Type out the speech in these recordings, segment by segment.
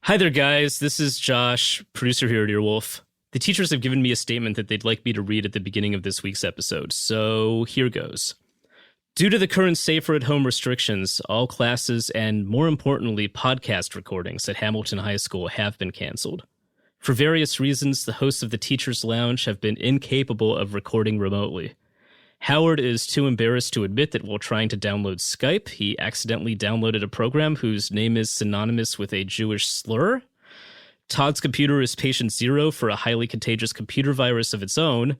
Hi there, guys. This is Josh, producer here at Earwolf. The teachers have given me a statement that they'd like me to read at the beginning of this week's episode, so here goes. Due to the current safer-at-home restrictions, all classes and, more importantly, podcast recordings at Hamilton High School have been canceled. For various reasons, the hosts of the Teachers Lounge have been incapable of recording remotely. Howard is too embarrassed to admit that while trying to download Skype, he accidentally downloaded a program whose name is synonymous with a Jewish slur. Todd's computer is patient zero for a highly contagious computer virus of its own.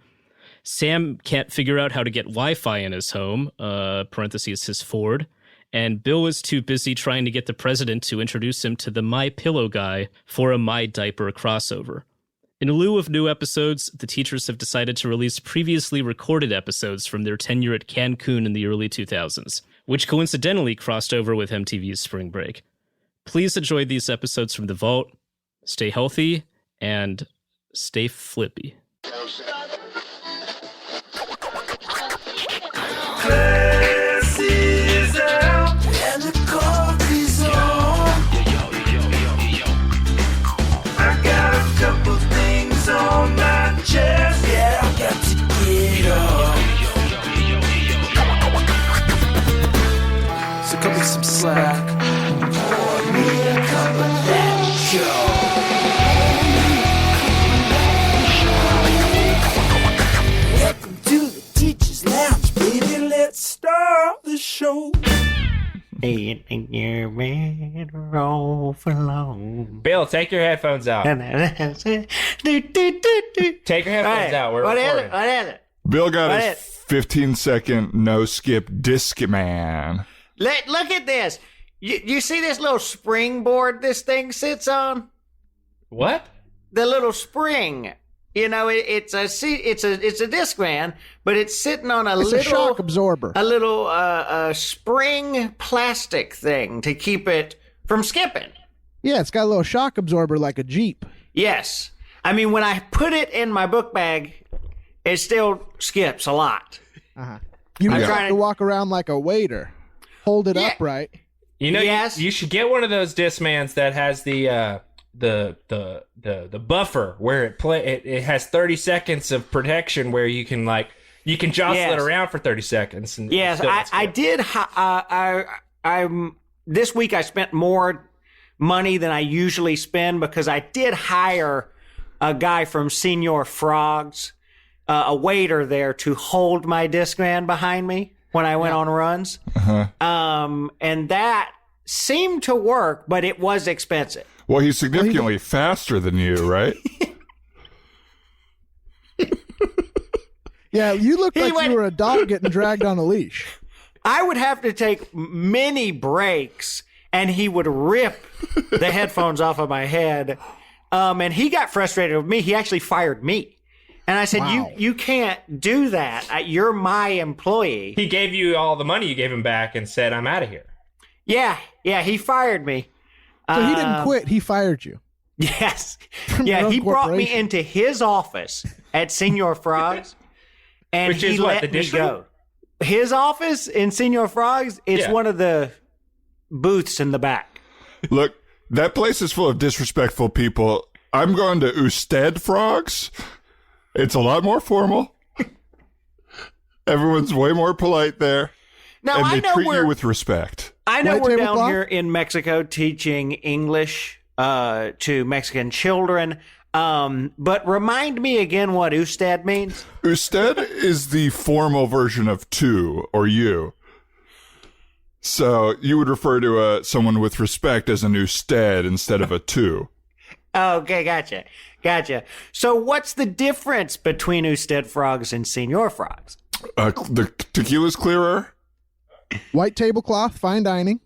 Sam can't figure out how to get Wi-Fi in his home, parentheses his Ford. And Bill is too busy trying to get the president to introduce him to the My Pillow guy for a My Diaper crossover. In lieu of new episodes, the teachers have decided to release previously recorded episodes from their tenure at Cancun in the early 2000s, which coincidentally crossed over with MTV's Spring Break. Please enjoy these episodes from the vault, stay healthy, and stay flippy. Class is out and the coffee's on. I got a couple things on my chest. Yeah, I got to get up. So cut me some slack. Pour me a cup of that show. Welcome to the Teachers Lounge, baby. Let's start the show. Bill, take your headphones out. Take your headphones out. We're recording. What is it? Bill got his 15-second no-skip disc man. Look at this. You see this little springboard this thing sits on? What? The little spring. You know, it's a disc man, but it's sitting on It's a shock absorber. a little spring plastic thing to keep it from skipping. Yeah, it's got a little shock absorber like a Jeep. Yes. I mean, when I put it in my book bag, it still skips a lot. Uh-huh. You I'm have trying to to- walk around like a waiter. Hold it Yeah. upright. You know, Yes. you should get one of those Discmans that has the buffer where it has 30 seconds of protection where you can jostle Yes. it around for 30 seconds. And Yes, still not I skip. did. This week I spent more money than I usually spend because I did hire a guy from Senior Frogs, a waiter there, to hold my Discman behind me when I went on runs. And that seemed to work, but it was expensive. Well, he's significantly faster than you, right? Yeah, you look He like went- you were a dog getting dragged on a leash. I would have to take many breaks, and he would rip the headphones off of my head. And he got frustrated with me. He actually fired me. And I said, Wow. you can't do that. You're my employee. He gave you all the money you gave him back and said, I'm out of here. Yeah, he fired me. So he didn't quit. He fired you. Yes. your Yeah, own he brought me corporation. into his office at Senior Frogs, and Which he is what, let the me dish room? go. His office in Senior Frogs, it's Yeah. one of the booths in the back. Look, that place is full of disrespectful people. I'm going to Usted Frogs. It's a lot more formal. Everyone's way more polite there. Now, and I they know treat we're you with respect. I know White we're down tablecloth? here in Mexico teaching English to Mexican children. But remind me again what usted means. Usted is the formal version of tu or you. So you would refer to someone with respect as an usted instead of a tu. Okay, gotcha. So what's the difference between usted frogs and Senior Frogs? The tequila's clearer. White tablecloth, fine dining.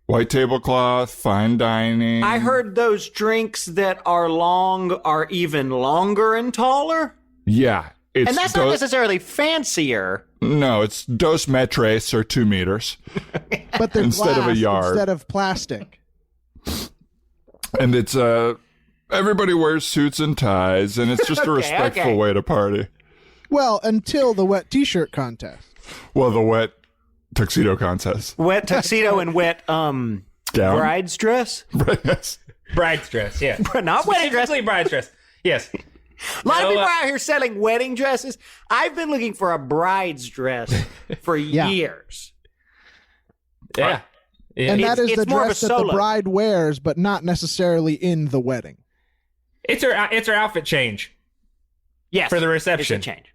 White tablecloth, fine dining. I heard those drinks that are long are even longer and taller. Yeah. It's And that's not necessarily fancier. No, it's dos metres or 2 meters. But they're Instead of a glass yard. instead of plastic. And it's everybody wears suits and ties, and it's just a respectful okay. way to party. Well, until the wet t-shirt contest. Well, the wet tuxedo contest. Wet tuxedo and wet Gown. bride's dress. Right, yes. Bride's dress, yeah. Not wedding dress. Specifically bride's dress. Yes. A lot of people out here selling wedding dresses. I've been looking for a bride's dress for years. Yeah. And that is it's the more of dress a that the solo. bride wears, but not necessarily in the wedding. It's her outfit change Yes, for the reception. It's a change.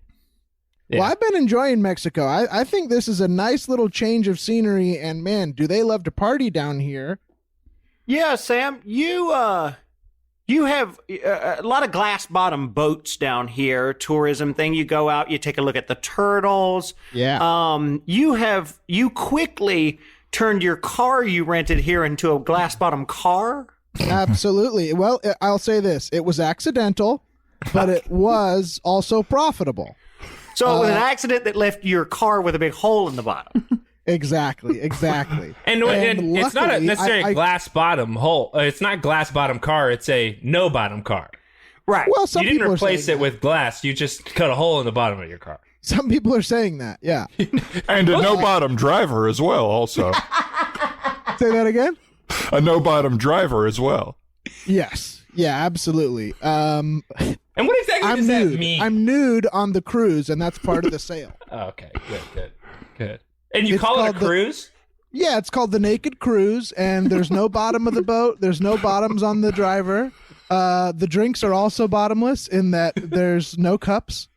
Yeah. Well, I've been enjoying Mexico. I think this is a nice little change of scenery, and man, do they love to party down here. Yeah, Sam, you have a lot of glass bottom boats down here. Tourism thing. You go out, you take a look at the turtles. Yeah. You quickly turned your car you rented here into a glass bottom car. Absolutely. Well, I'll say this. It was accidental, but it was also profitable. So it was an accident that left your car with a big hole in the bottom. Exactly. And it's not luckily, necessarily a glass bottom hole. It's not glass bottom car. It's a no bottom car. Right. Well, some You didn't people are replace saying it with glass. You just cut a hole in the bottom of your car. Some people are saying that. Yeah. And a no-bottom driver as well, also. Say that again? A no-bottom driver as well. Yes. Yeah, absolutely. And what exactly I'm does that nude. mean? I'm nude on the cruise, and that's part of the sale. Oh, okay, good. And you It's call it a called the- cruise? Yeah, it's called the Naked Cruise, and there's no bottom of the boat. There's no bottoms on the driver. The drinks are also bottomless in that there's no cups.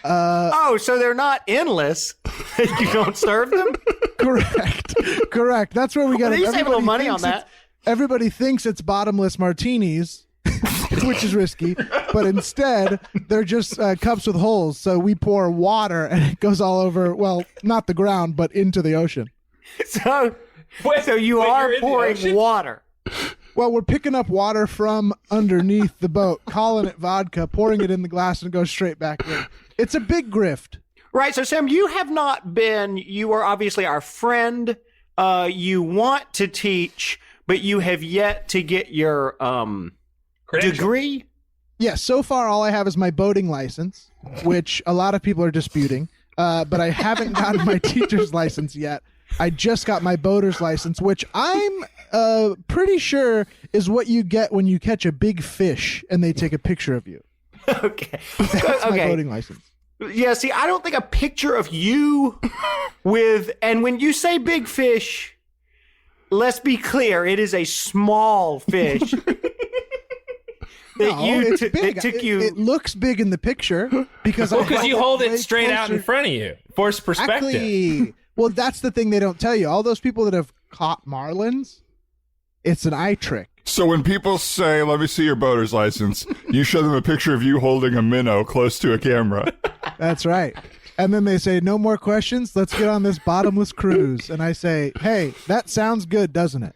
So they're not endless. You don't serve them? Correct. That's where we got Well, it. you save a little Everybody money on thinks that. Everybody thinks it's bottomless martinis, which is risky, but instead they're just cups with holes. So we pour water and it goes all over, well, not the ground, but into the ocean. So you you're are in the pouring ocean? water. Well, we're picking up water from underneath the boat, calling it vodka, pouring it in the glass, and it goes straight back in. It's a big grift. Right. So, Sam, you have not been, you are obviously our friend. You want to teach, but you have yet to get your degree. Yeah, so far all I have is my boating license, which a lot of people are disputing, but I haven't gotten my teacher's license yet. I just got my boater's license, which I'm pretty sure is what you get when you catch a big fish and they take a picture of you. Okay. That's my Okay. boating license. Yeah, see, I don't think a picture of you and when you say big fish, let's be clear, it is a small fish. No, it's big. That took you. It looks big in the picture because Because you hold it way straight out in closer- front of you. Force perspective. Exactly. Well, that's the thing they don't tell you. All those people that have caught marlins, it's an eye trick. So when people say, let me see your boater's license, you show them a picture of you holding a minnow close to a camera. That's right. And then they say, no more questions. Let's get on this bottomless cruise. And I say, hey, that sounds good, doesn't it?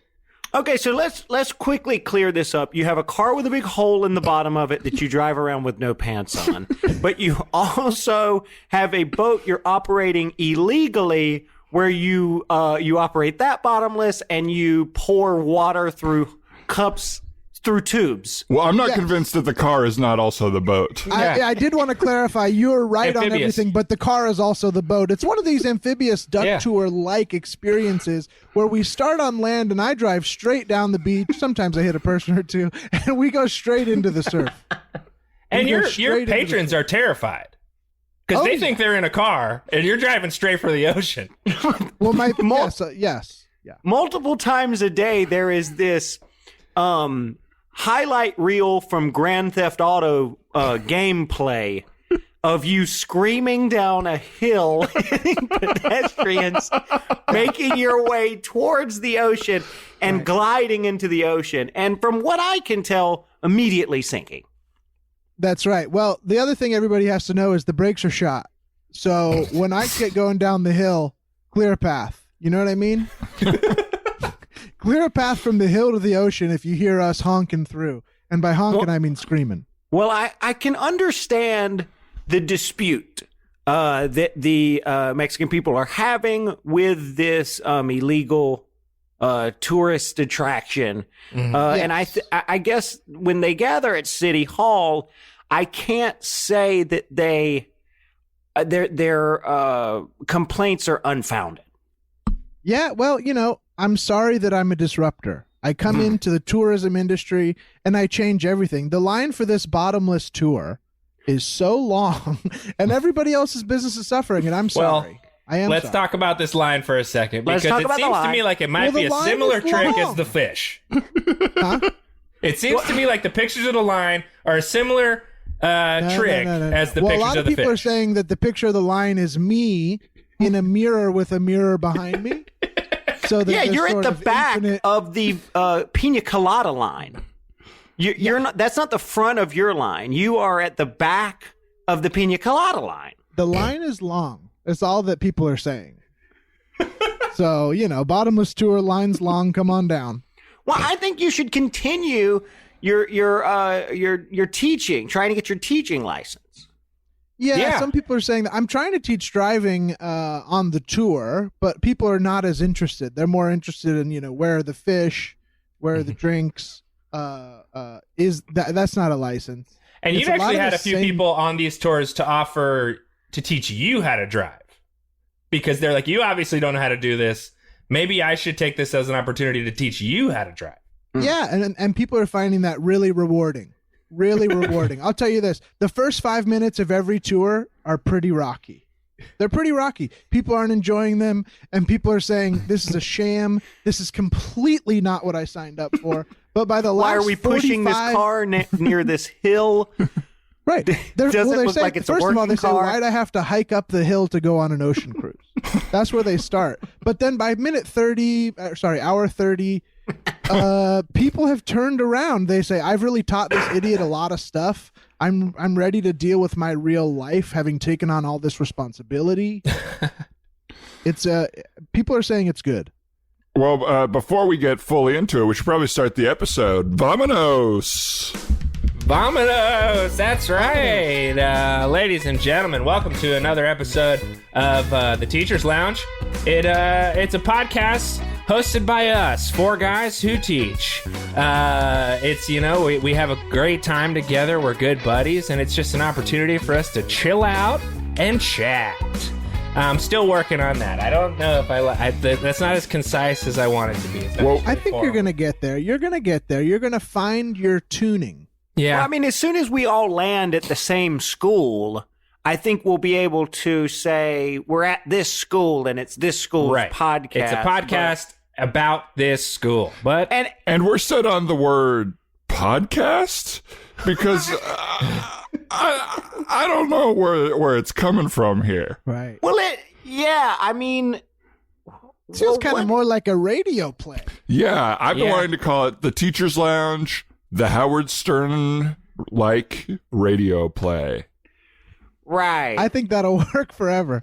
Okay, so let's quickly clear this up. You have a car with a big hole in the bottom of it that you drive around with no pants on, but you also have a boat you're operating illegally, where you operate that bottomless and you pour water through cups through tubes. Well, I'm not Yes. convinced that the car is not also the boat. I did want to clarify, you're right on Amphibious. everything, but the car is also the boat. It's one of these amphibious duck Yeah. tour-like experiences where we start on land and I drive straight down the beach. Sometimes I hit a person or two, and we go straight into the surf. And We go your straight into patrons the- are terrified. Because Oh, they yeah. think they're in a car and you're driving straight for the ocean. Well, yes. Yeah. Multiple times a day, there is this highlight reel from Grand Theft Auto gameplay of you screaming down a hill, hitting pedestrians, making your way towards the ocean and gliding into the ocean. And from what I can tell, immediately sinking. That's right. Well, the other thing everybody has to know is the brakes are shot. So when I get going down the hill, clear a path. You know what I mean? Clear a path from the hill to the ocean if you hear us honking through. And by honking, I mean screaming. Well, I can understand the dispute that the Mexican people are having with this illegal tourist attraction. And I guess when they gather at City Hall, I can't say that their complaints are unfounded. Yeah, well, I'm sorry that I'm a disruptor. I come into the tourism industry and I change everything. The line for this bottomless tour is so long, and everybody else's business is suffering, and I'm sorry. I am Let's sorry. talk about this line for a second, Let's because talk it about the seems to line. me like it might Well, be the a line similar is trick long. as the fish. Huh? It seems to me like the pictures of the line are a similar trick No. as the well, pictures a lot of of the people are fish. saying that the picture of the line is me in a mirror with a mirror behind me. So that Yeah, there's you're at sort the of back infinite- of the pina colada line. You're not. That's not the front of your line. You are at the back of the pina colada line. The line is long. That's all that people are saying. So, bottomless tour, line's long, come on down. Well, I think you should continue your teaching, trying to get your teaching license. Yeah, some people are saying that. I'm trying to teach driving on the tour, but people are not as interested. They're more interested in, where are the fish, where are the drinks. That's not a license. And It's you've a lot actually of had the a few same- people on these tours to offer to teach you how to drive, because they're like, you obviously don't know how to do this. Maybe I should take this as an opportunity to teach you how to drive. Yeah, and people are finding that really rewarding. Really rewarding. I'll tell you this. The first 5 minutes of every tour are pretty rocky. They're pretty rocky. People aren't enjoying them, and people are saying, this is a sham. This is completely not what I signed up for. But by the last Why are we pushing this 45 car near this hill? Right. They're Does it they're look saying, like it's a first of all, they working say, car? why'd I have to hike up the hill to go on an ocean cruise? That's where they start. But then by hour 30, people have turned around. They say, I've really taught this idiot a lot of stuff. I'm ready to deal with my real life, having taken on all this responsibility. It's people are saying it's good. Well, before we get fully into it, we should probably start the episode. Vamonos! Vamonos! That's right. Ladies and gentlemen, welcome to another episode of The Teacher's Lounge. It's a podcast hosted by us, four guys who teach. It's, we have a great time together. We're good buddies, and it's just an opportunity for us to chill out and chat. I'm still working on that. I don't know if that's not as concise as I want it to be. Well, I think you're going to get there. You're going to get there. You're going to find your tuning. Yeah. Well, I mean, as soon as we all land at the same school, I think we'll be able to say we're at this school and it's this school's right. podcast. It's a podcast about this school. But And we're set on the word podcast because I don't know where it's coming from here. Right. Well, I mean, It feels kind what- of more like a radio play. Yeah, I've been Yeah. wanting to call it the Teacher's Lounge, the Howard Stern-like radio play. right. I think that'll work forever.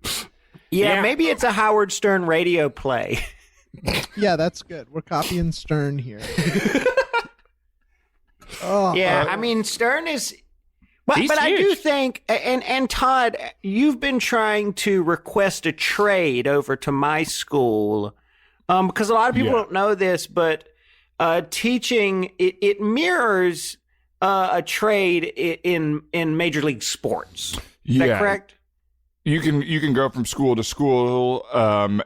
yeah, Yeah. maybe it's a Howard Stern radio play. Yeah, that's good. We're copying Stern here. Oh, Yeah, I mean, Stern is. But He's I do huge. think, and Todd, you've been trying to request a trade over to my school, because a lot of people Yeah. don't know this, but teaching it mirrors a trade in Major League Sports. Is that correct? You can go from school to school,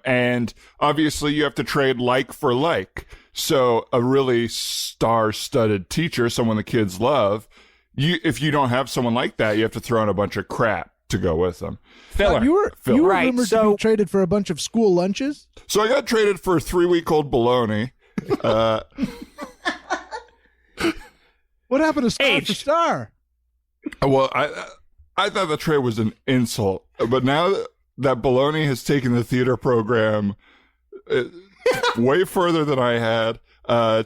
and obviously you have to trade like for like. So a really star-studded teacher, someone the kids love, if you don't have someone like that, you have to throw in a bunch of crap to go with them. filler. you were Right, rumored to so- be traded for a bunch of school lunches. So I got traded for 3-week-old bologna. What happened to Star for Aged. Star? Well, I thought the trade was an insult, but now that bologna has taken the theater program way further than I had.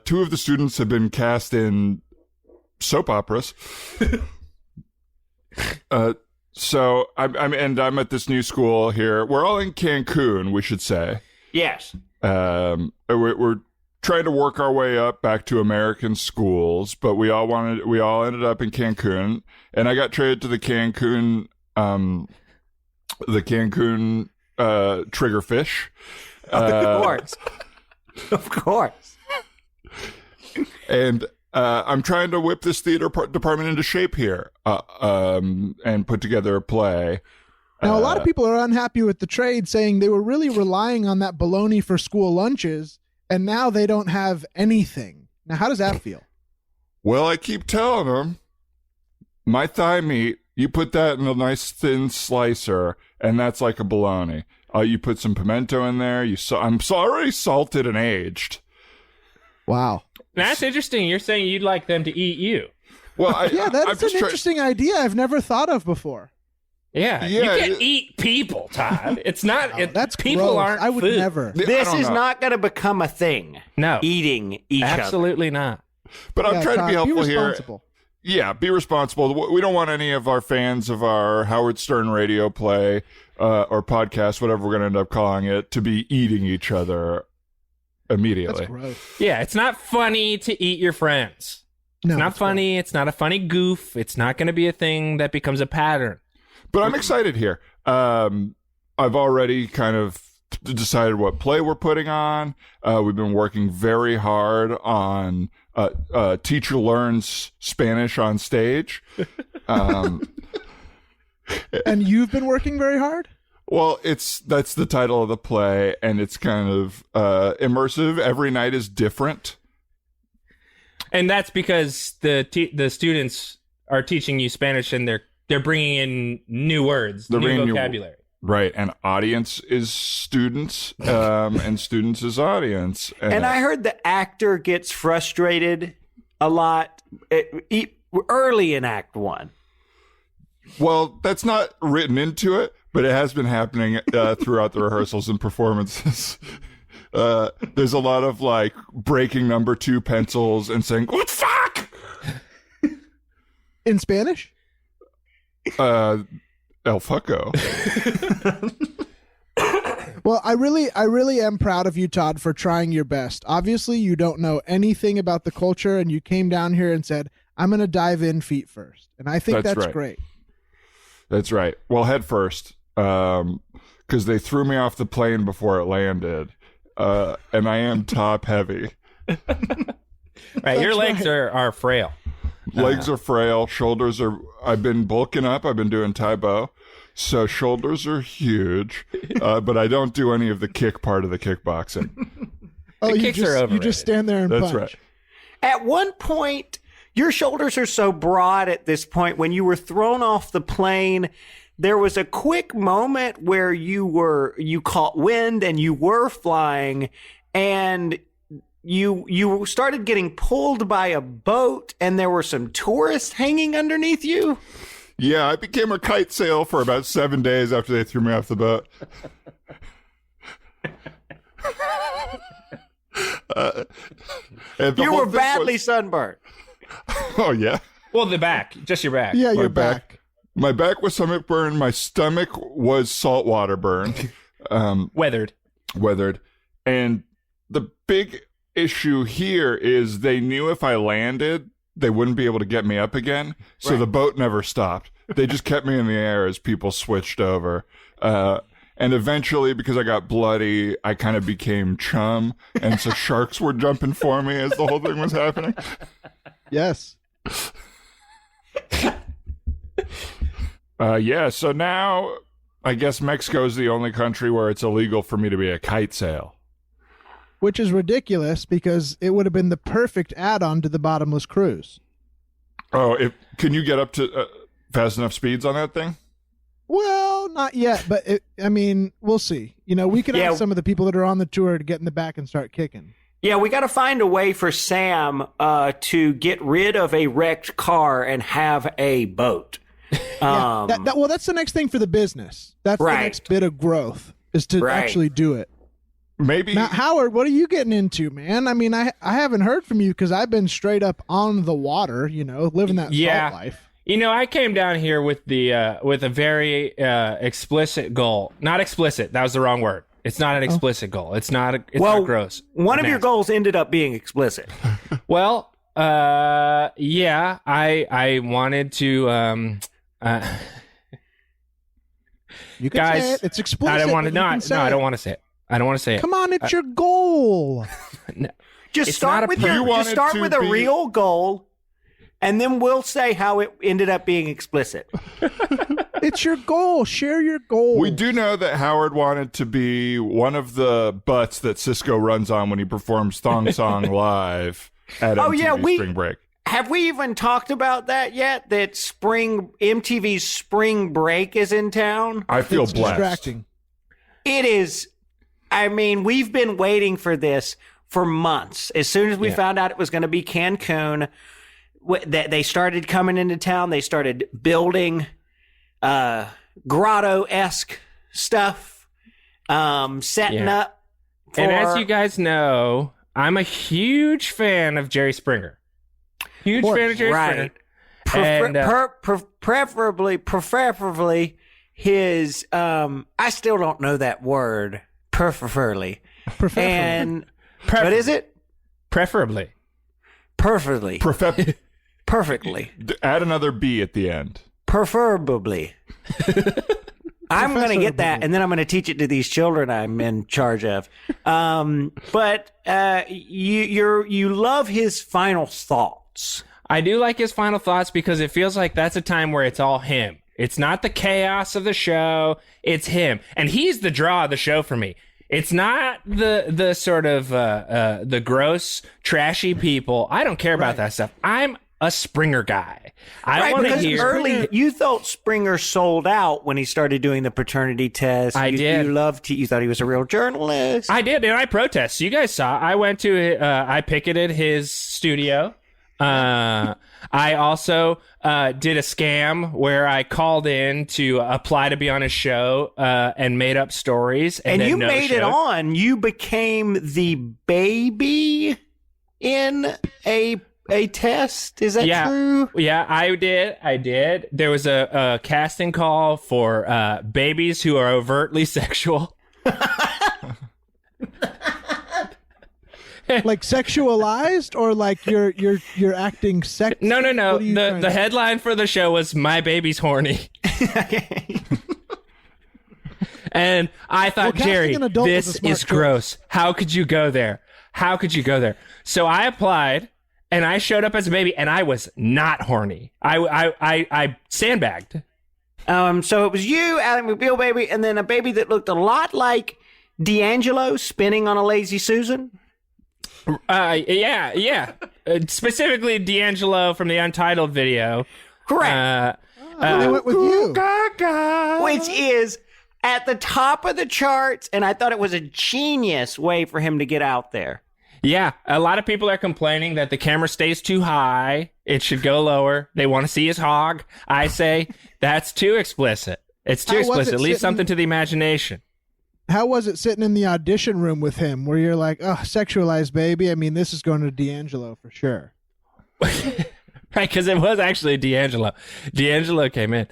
2 of the students have been cast in soap operas. So I'm at this new school here. We're all in Cancun, we should say. Yes. We're trying to work our way up back to American schools, but we all ended up in Cancun, and I got traded to the Cancun triggerfish. Of course. Of course. And I'm trying to whip this theater department into shape here, and put together a play. Now, a lot of people are unhappy with the trade, saying they were really relying on that bologna for school lunches, and now they don't have anything. Now, how does that feel? Well, I keep telling them, my thigh meat, you put that in a nice thin slicer, and that's like a bologna. You put some pimento in there. I'm already salted and aged. Wow. That's interesting. You're saying you'd like them to eat you. Well, Yeah, that's an interesting idea I've never thought of before. Yeah, you can eat people, Todd. It's not. That's people gross. aren't. I would food. never. This is not going to become a thing. No, Eating each other. absolutely not. But I'm trying to be helpful here. Responsible. Yeah, be responsible. We don't want any of our fans of our Howard Stern radio play or podcast, whatever we're going to end up calling it, to be eating each other immediately. That's gross. Yeah, it's not funny to eat your friends. No, It's not funny. It's not a funny goof. It's not going to be a thing that becomes a pattern. But I'm excited here. I've already kind of decided what play we're putting on. We've been working very hard on Teacher Learns Spanish on Stage. And you've been working very hard? Well, that's the title of the play, and it's kind of immersive. Every night is different. And that's because the students are teaching you Spanish, and they're bringing in new words, new vocabulary. Right, and audience is students, and students is audience. And I heard the actor gets frustrated a lot early in Act 1. Well, that's not written into it, but it has been happening throughout the rehearsals and performances. There's a lot of like breaking number 2 pencils and saying, "What the fuck?" In Spanish? El fucko. Well, I really am proud of you, Todd, for trying your best. Obviously, you don't know anything about the culture, and you came down here and said, "I'm going to dive in feet first." And I think that's right. great. That's right. Well, head first, because they threw me off the plane before it landed, and I am top heavy. Right, your legs are frail. Legs are frail. Shoulders are. I've been bulking up. I've been doing Taibo, so shoulders are huge. But I don't do any of the kick part of the kickboxing. Oh, The kicks are you overrated. just stand there and That's punch. right. At one point, your shoulders are so broad at this point. When you were thrown off the plane, there was a quick moment where you caught wind and you were flying, and you started getting pulled by a boat, and there were some tourists hanging underneath you. Yeah, I became a kite sail for about 7 days after they threw me off the boat. And the You whole were thing badly was- sunburned. Oh yeah, Well, the back, just your back. Yeah, you're back. back. my back was stomach burn. My stomach was saltwater burn, Weathered. weathered. And the big issue here is they knew if I landed, they wouldn't be able to get me up again. So the boat never stopped. They just kept me in the air as people switched over. And eventually, because I got bloody, I kind of became chum. And so sharks were jumping for me as the whole thing was happening. Yes. Yeah, so now I guess Mexico is the only country where it's illegal for me to be a kite sail. Which is ridiculous because it would have been the perfect add-on to the bottomless cruise. Oh, can you get up to fast enough speeds on that thing? Well, not yet, but we'll see. We could ask some of the people that are on the tour to get in the back and start kicking. Yeah, we got to find a way for Sam to get rid of a wrecked car and have a boat. Well, that's the next thing for the business. That's the next bit of growth is to actually do it. Maybe. Now, Howard, what are you getting into, man? I mean, I haven't heard from you because I've been straight up on the water, living that salt life. I came down here with a very explicit goal. Not explicit. That was the wrong word. It's not an explicit goal. It's not. It's not gross. One of your goals ended up being explicit. Well, yeah. I wanted to. You can guys, say it. It's explicit. I don't want to. but you No, can say I don't it. want to say it. I don't want to say it. Come on, it's your goal. Just It's start not a with purpose. just start You with wanted a to be- real goal, and then we'll say how it ended up being explicit. It's your goal. Share your goal. We do know that Howard wanted to be one of the butts that Cisco runs on when he performs Thong Song live at MTV Spring Break. Have we even talked about that yet? That MTV's Spring Break is in town? I feel It's blessed. distracting. It is. I mean, we've been waiting for this for months. As soon as we found out it was going to be Cancun, that they started coming into town. They started building grotto-esque stuff, setting up. And as you guys know, I'm a huge fan of Jerry Springer. Huge fan of Jerry Springer. Preferably his. I still don't know that word. Preferably. And what is it? Preferably. Perfectly. Perfectly. Add another B at the end. Preferably. I'm going to get that, and then I'm going to teach it to these children I'm in charge of. But you love his final thoughts. I do like his final thoughts because it feels like that's a time where it's all him. It's not the chaos of the show. It's him. And he's the draw of the show for me. It's not the sort of the gross, trashy people. I don't care about that stuff. I'm a Springer guy. I want to hear. Early, you thought Springer sold out when he started doing the paternity test. I did. You thought he was a real journalist. I did, and I protest. You guys saw. I went to. I picketed his studio. I also did a scam where I called in to apply to be on his show and made up stories. And then you made it on. You became the baby in a test. Is that true? Yeah, I did. There was a casting call for babies who are overtly sexual. Like sexualized, or like you're acting sex? No. The headline for the show was "My baby's horny," and I thought, Jerry, this is gross. How could you go there? So I applied, and I showed up as a baby, and I was not horny. I sandbagged. So it was you, Ally McBeal baby, and then a baby that looked a lot like D'Angelo spinning on a Lazy Susan. Yeah. Specifically D'Angelo from the Untitled video. Correct. They went with you. Which is at the top of the charts, and I thought it was a genius way for him to get out there. Yeah, a lot of people are complaining that the camera stays too high. It should go lower. They want to see his hog. I say that's too explicit. It's too explicit. Leave something to the imagination. How was it sitting in the audition room with him where you're like, oh, sexualized baby? I mean, this is going to D'Angelo for sure. Right, because it was actually D'Angelo. D'Angelo came in.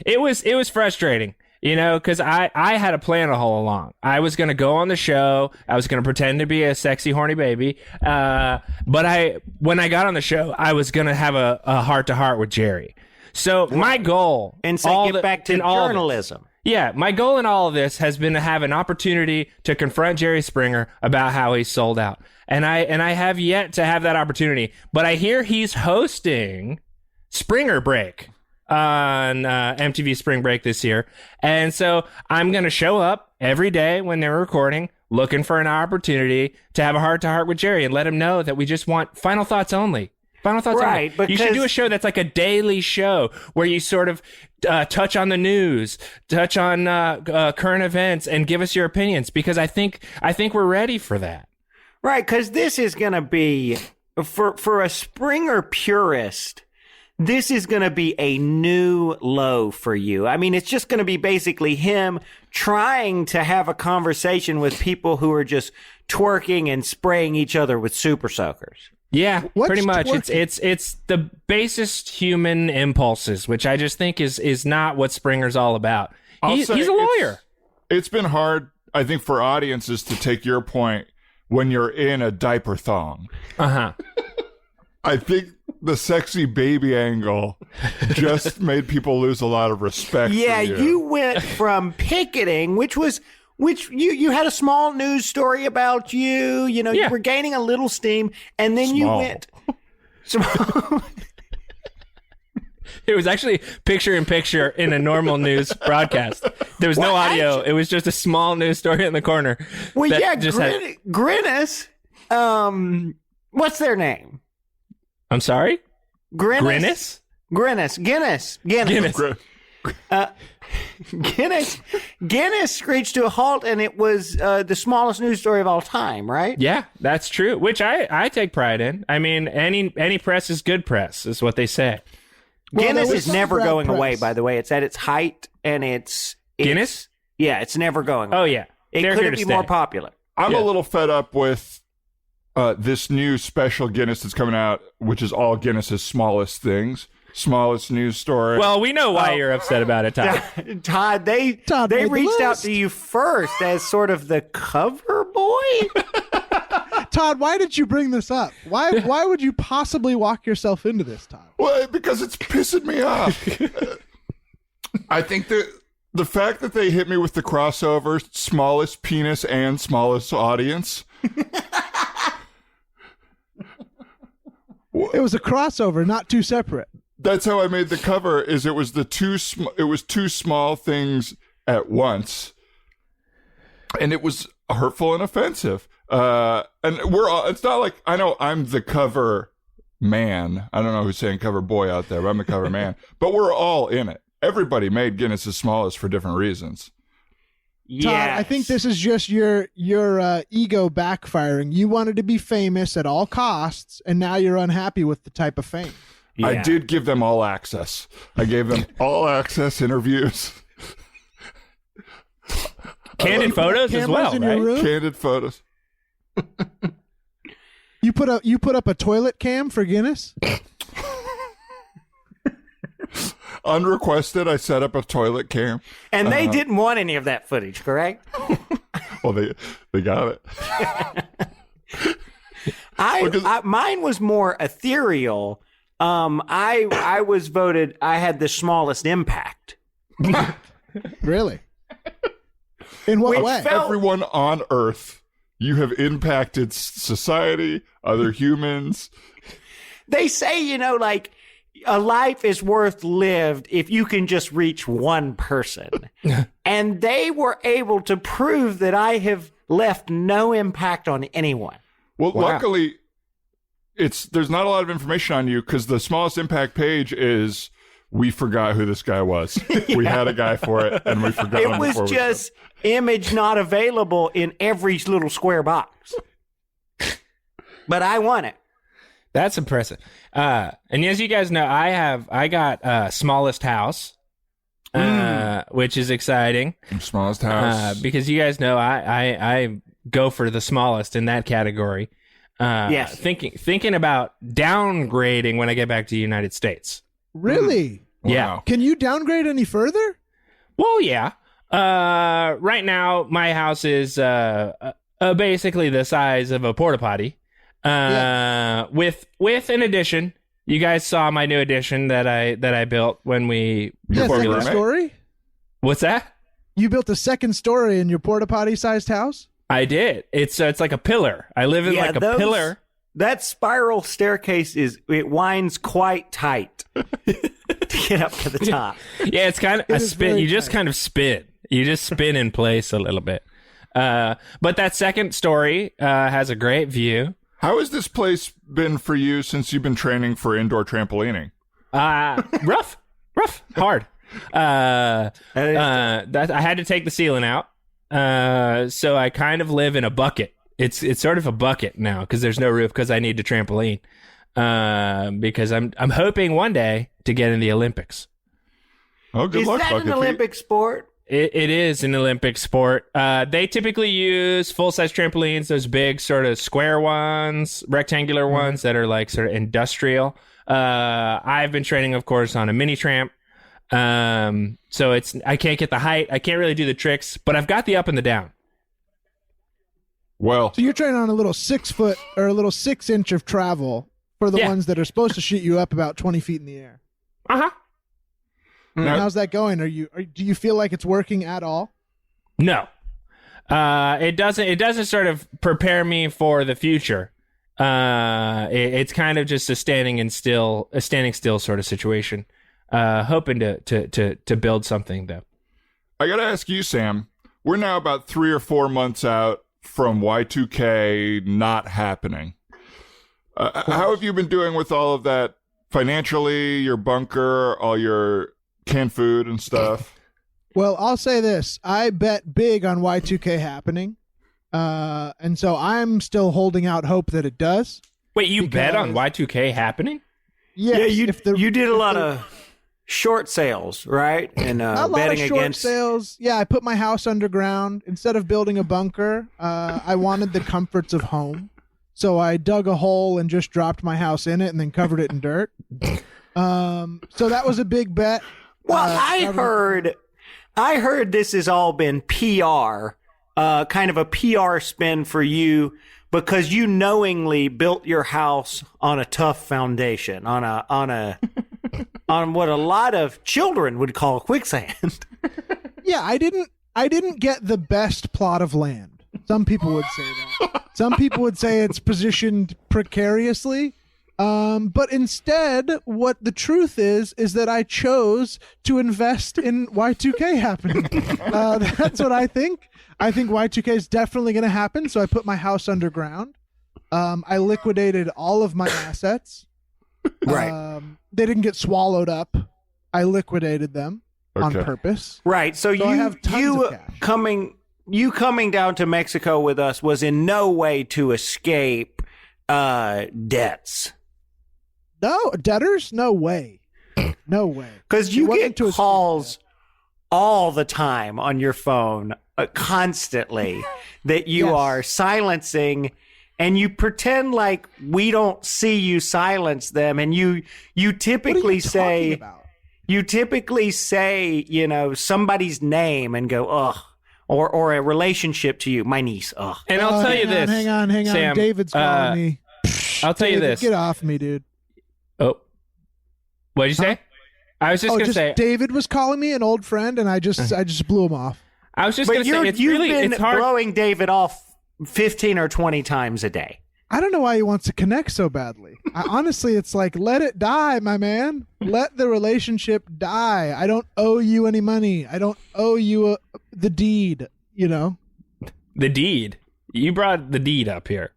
It was frustrating, because I had a plan all along. I was going to go on the show. I was going to pretend to be a sexy, horny baby. But when I got on the show, I was going to have a heart-to-heart with Jerry. So my goal... And say, get back to journalism. Yeah, my goal in all of this has been to have an opportunity to confront Jerry Springer about how he's sold out. And I have yet to have that opportunity. But I hear he's hosting Springer Break on MTV Spring Break this year. And so I'm going to show up every day when they're recording, looking for an opportunity to have a heart-to-heart with Jerry and let him know that we just want final thoughts only. Final thoughts only. You should do a show that's like a daily show where you sort of touch on the news, touch on current events, and give us your opinions, because I think we're ready for that. Right, because this is going to be, for a Springer purist, this is going to be a new low for you. I mean, it's just going to be basically him trying to have a conversation with people who are just twerking and spraying each other with super soakers. Yeah, What's pretty much. twerking? It's the basest human impulses, which I just think is not what Springer's all about. He's a lawyer. It's been hard, I think, for audiences to take your point when you're in a diaper thong. Uh-huh. I think the sexy baby angle just made people lose a lot of respect. Yeah, for you went from picketing, which you had a small news story about you. You were gaining a little steam, and then you went small. It was actually picture in picture in a normal news broadcast. There was no audio. It was just a small news story in the corner. Well, that yeah, just had- Grinnis. What's their name? I'm sorry? Grinnis. Grinnis? Guinness. Guinness screeched to a halt, and it was the smallest news story of all time, right? Yeah, that's true. Which I take pride in. I mean, any press is good press, is what they say. Guinness there is was never some bad going away, press. by the way. It's at its height, and it's Guinness? Yeah, it's never going away. Oh, yeah. It They're here couldn't to be more stay. popular. I'm Yeah. a little fed up with this new special Guinness that's coming out, which is all Guinness's smallest things, smallest news story. Well, we know why you're upset about it, Todd. Todd, they Todd made the reached out list. to you first as sort of the cover boy. Todd, why did you bring this up? Why would you possibly walk yourself into this, Todd? Well, because it's pissing me off. I think that the fact that they hit me with the crossover, smallest penis and smallest audience. It was a crossover, not two separate. That's how I made the cover. Is it was it was two small things at once, and it was hurtful and offensive. And we're all. It's not like I know I'm the cover man. I don't know who's saying cover boy out there, but I'm the cover man. But we're all in it. Everybody made Guinness's smallest for different reasons. Todd, I think this is just your ego backfiring. You wanted to be famous at all costs, and now you're unhappy with the type of fame. I did give them all access. I gave them all access interviews, Candid photos as Cameras well, in your right? room? candid photos. You put up a toilet cam for Guinness? Unrequested, I set up a toilet cam. And they didn't want any of that footage, correct? Well, they got it. Mine was more ethereal. I was voted. I had the smallest impact. Really? In what Which way? felt- Everyone on Earth, you have impacted society, other humans. They say, like a life is worth lived if you can just reach one person. And they were able to prove that I have left no impact on anyone. Well, Wow. luckily, there's not a lot of information on you because the smallest impact page is we forgot who this guy was. We had a guy for it, and we forgot him It was before we just image not available in every little square box. But I won it. That's impressive. And as you guys know, I got smallest house, which is exciting. Smallest house. Because you guys know I go for the smallest in that category. Yes. Thinking about downgrading when I get back to the United States. Really? Yeah. Wow. Can you downgrade any further? Well, yeah. Right now, my house is basically the size of a porta potty. With an addition. You guys saw my new addition that I built when we. Yeah, Before we second were met? story? What's that? You built a second story in your porta potty sized house? I did. It's like a pillar. I live in like a pillar. That spiral staircase it winds quite tight to get up to the top. Yeah, it's kind of a is spin. very You just tight. kind of spin. You just spin in place a little bit. But that second story has a great view. How has this place been for you since you've been training for indoor trampolining? Rough, hard. That I had to take the ceiling out. So I kind of live in a bucket. It's sort of a bucket now because there's no roof because I need the trampoline. Because I'm hoping one day to get in the Olympics. Oh, good Is luck, that Bucket an Feet. Olympic sport? It is an Olympic sport. They typically use full-size trampolines, those big sort of square ones, rectangular ones that are like sort of industrial. I've been training, of course, on a mini tramp. So I can't get the height. I can't really do the tricks, but I've got the up and the down. Well, So you're training on a little 6 foot or a little 6 inch of travel for the Yeah. ones that are supposed to shoot you up about 20 feet in the air. Uh-huh. now, How's that going? Do you feel like it's working at all? No. It doesn't sort of prepare me for the future. It's kind of just a standing still sort of situation. hoping to build something though. I got to ask you, Sam. We're now about 3 or 4 months out from Y2K not happening. How have you been doing with all of that financially, your bunker, all your canned food and stuff? Well, I'll say this. I bet big on Y2K happening. And so I'm still holding out hope that it does. Wait, you bet on Y2K happening? Yes, you did a lot of short sales, right? And a lot betting of short against sales. Yeah, I put my house underground. Instead of building a bunker, I wanted the comforts of home. So I dug a hole and just dropped my house in it and then covered it in dirt. So that was a big bet. Well, I heard this has all been PR, kind of a PR spin for you because you knowingly built your house on a tough foundation, on what a lot of children would call quicksand. Yeah, I didn't get the best plot of land. Some people would say that. Some people would say it's positioned precariously. But instead, what the truth is that I chose to invest in Y2K happening. That's what I think. I think Y2K is definitely going to happen. So I put my house underground. I liquidated all of my assets. Right. They didn't get swallowed up. I liquidated them on purpose. Right. So I have tons of cash. coming down to Mexico with us was in no way to escape debts. No, debtors? No way. No way. Because you get calls all the time on your phone, constantly, that you are silencing, and you pretend like we don't see you silence them, and you typically say, somebody's name and go, ugh, or a relationship to you, my niece, ugh. And I'll tell you this. Hang on. Sam, David's calling me. I'll tell you this. Get off me, dude. Oh, what did you say? I was just going to say. David was calling me, an old friend, and I just blew him off. I was just going to say, you've been it's hard. blowing David off 15 or 20 times a day. I don't know why he wants to connect so badly. Honestly, it's like, let it die, my man. Let the relationship die. I don't owe you any money. I don't owe you the deed, The deed? You brought the deed up here.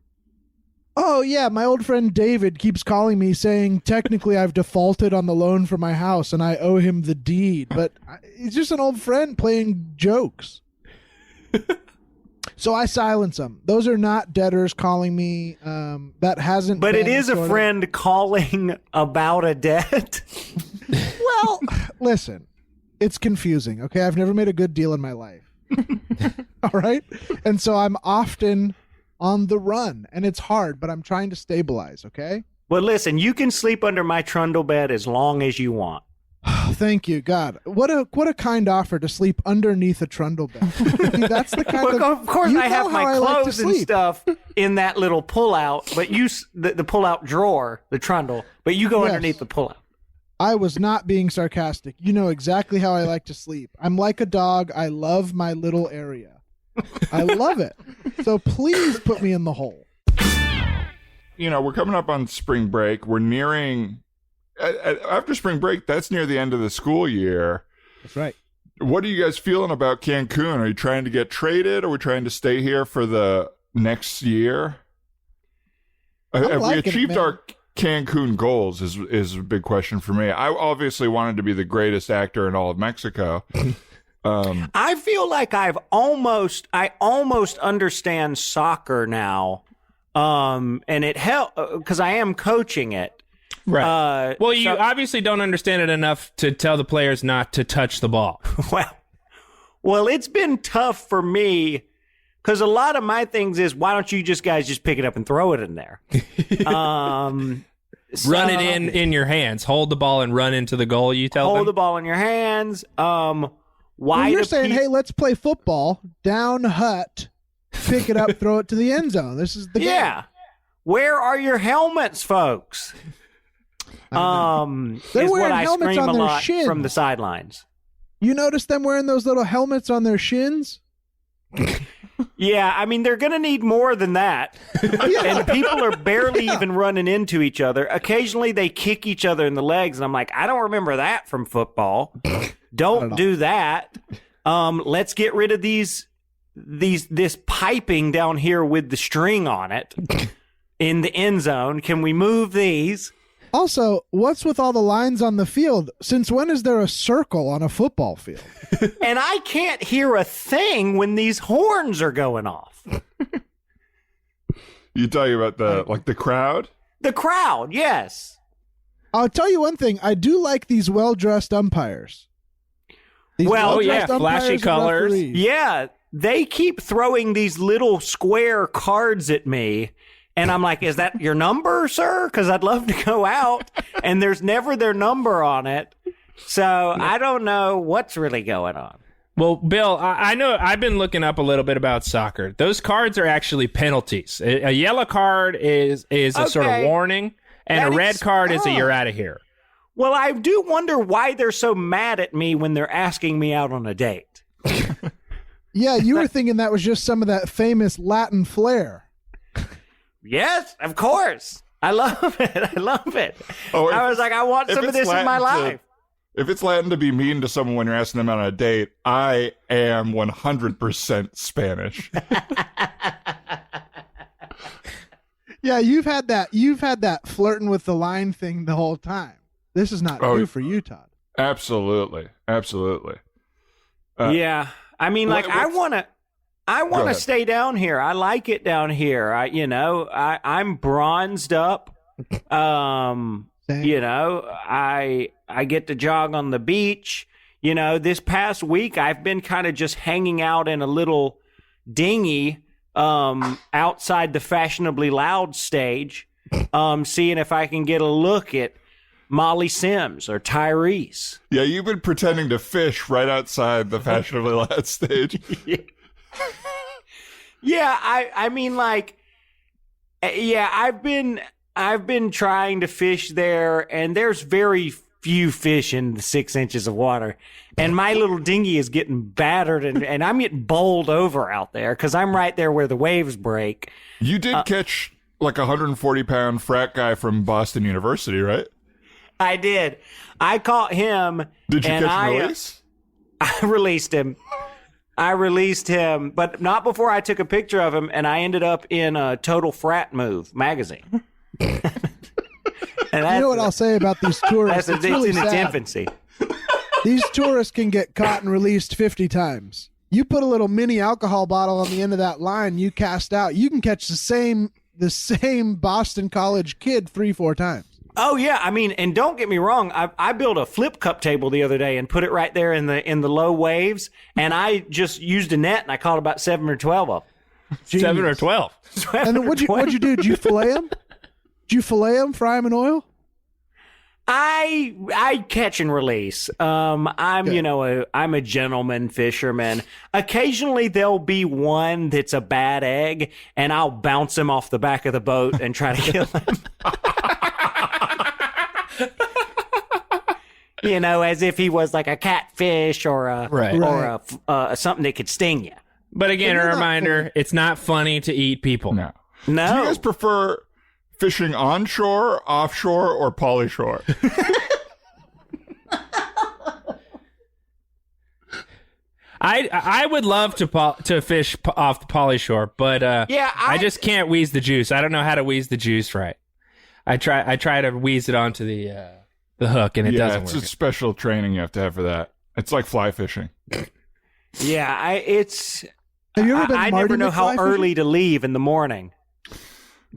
Oh, yeah, my old friend David keeps calling me saying, technically I've defaulted on the loan for my house and I owe him the deed. But he's just an old friend playing jokes. So I silence them. Those are not debtors calling me. That hasn't But been it is a friend calling about a debt. Well, listen, it's confusing, okay? I've never made a good deal in my life. All right? And so I'm often on the run, and it's hard, but I'm trying to stabilize, okay? Well, listen, you can sleep under my trundle bed as long as you want. Thank you, God. What a kind offer to sleep underneath a trundle bed. That's the kind Of course, I have my like clothes and stuff in that little pull-out, but the pull-out drawer, the trundle, but you go underneath the pull-out. I was not being sarcastic. You know exactly how I like to sleep. I'm like a dog. I love my little area. I love it. So please put me in the hole. We're coming up on spring break. We're nearing, after spring break, that's near the end of the school year. That's right. What are you guys feeling about Cancun? Are you trying to get traded? Or are we trying to stay here for the next year? Have we achieved our Cancun goals is a big question for me. I obviously wanted to be the greatest actor in all of Mexico. I feel like I almost understand soccer now, and it helps because I am coaching it. Right. Well, you obviously don't understand it enough to tell the players not to touch the ball. Well, it's been tough for me because a lot of my things is why don't you guys just pick it up and throw it in there? Run it in your hands. Hold the ball and run into the goal. You tell them. Hold the ball in your hands. Why you're saying, hey, let's play football, down hut, pick it up, throw it to the end zone. This is the game. Yeah. Where are your helmets, folks? They're is wearing what I helmets scream on a their lot shins. from the sidelines. You notice them wearing those little helmets on their shins? Yeah, I mean, they're going to need more than that. And people are barely even running into each other. Occasionally, they kick each other in the legs, and I'm like, I don't remember that from football. Don't do that. Let's get rid of this piping down here with the string on it in the end zone. Can we move these? Also, what's with all the lines on the field? Since when is there a circle on a football field? And I can't hear a thing when these horns are going off. You talking about the crowd? The crowd, yes. I'll tell you one thing. I do like these well-dressed umpires. These Well, well-dressed yeah, flashy umpires and colors. referees. Yeah, they keep throwing these little square cards at me. And I'm like, is that your number, sir? Because I'd love to go out. And there's never their number on it. So I don't know what's really going on. Well, Bill, I know I've been looking up a little bit about soccer. Those cards are actually penalties. A yellow card is a sort of Okay. warning, and That a red card is a oh. you're out of here. Well, I do wonder why they're so mad at me when they're asking me out on a date. Yeah, you were thinking that was just some of that famous Latin flair. Yes, of course. I love it. I love it. Oh, I was like, I want if some of it's this in my Latin to- life. If it's Latin to be mean to someone when you're asking them out on a date, I am 100% Spanish. Yeah, you've had that flirting with the line thing the whole time. This is not new for you, Todd. Absolutely. Absolutely. Yeah. I mean, like, I what's- want to Go ahead. stay down here. I like it down here. I'm bronzed up. Same. I get to jog on the beach. This past week I've been kind of just hanging out in a little dinghy outside the Fashionably Loud stage, seeing if I can get a look at Molly Sims or Tyrese. Yeah, you've been pretending to fish right outside the Fashionably Loud stage. Yeah, I mean, like, yeah, I've been trying to fish there, and there's very few fish in the 6 inches of water, and my little dinghy is getting battered, and I'm getting bowled over out there because I'm right there where the waves break. You did catch like a 140-pound frat guy from Boston University, right? I did. I caught him. Did you and catch and release? I released him, but not before I took a picture of him, and I ended up in a Total Frat Move magazine. And You know what I'll say about these tourists? It's It's really in its sad. infancy. These tourists can get caught and released 50 times. You put a little mini alcohol bottle on the end of that line, you cast out, you can catch the same Boston College kid 3-4 times. Oh yeah, I mean, and don't get me wrong, I built a flip cup table the other day and put it right there in the low waves, and I just used a net and I caught about 7 or 12 of them. 7 or 12. And then what'd you do? Did you fillet them? Did you fillet them, fry them in oil? I catch and release. I'm I'm a gentleman fisherman. Occasionally there'll be one that's a bad egg, and I'll bounce him off the back of the boat and try to kill him. As if he was like a catfish or a something that could sting you. But again, But a you're not reminder, it's not funny to eat people. No. No. Do you guys prefer fishing onshore, offshore, or polyshore? I would love to fish off the polyshore, but I just can't wheeze the juice. I don't know how to wheeze the juice right. I try to wheeze it onto the hook, and it doesn't it's work. a special training you have to have for that. It's like fly fishing. Yeah, it's. Have you ever been I Marty never know McFly how fishing? early to leave in the morning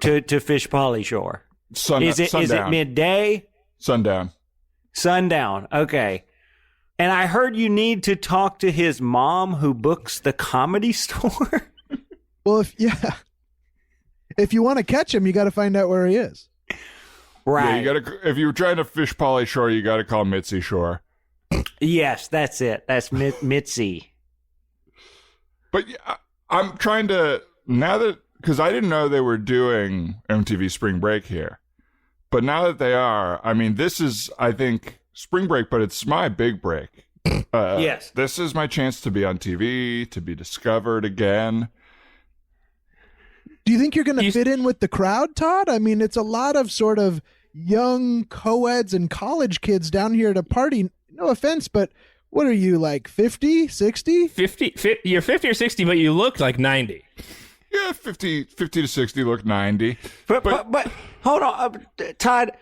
to fish polyshore. Is it sundown. midday? Sundown. Sundown. Okay. And I heard you need to talk to his mom who books the Comedy Store. Well, if you want to catch him, you got to find out where he is. Right. Yeah, if you're trying to fish polyshore, you got to call Mitzi Shore. Yes, that's it. That's Mitzi. But yeah, I'm trying to because I didn't know they were doing MTV Spring Break here. But now that they are, I mean, this is, I think, spring break, but it's my big break. Yes. This is my chance to be on TV, to be discovered again. Do you think you're going to fit in with the crowd, Todd? I mean, it's a lot of sort of young co-eds and college kids down here at a party. No offense, but what are you, like 50, 60? 50, you're 50 or 60, but you look like 90. Yeah, 50 to 60 look 90. But hold on, Todd.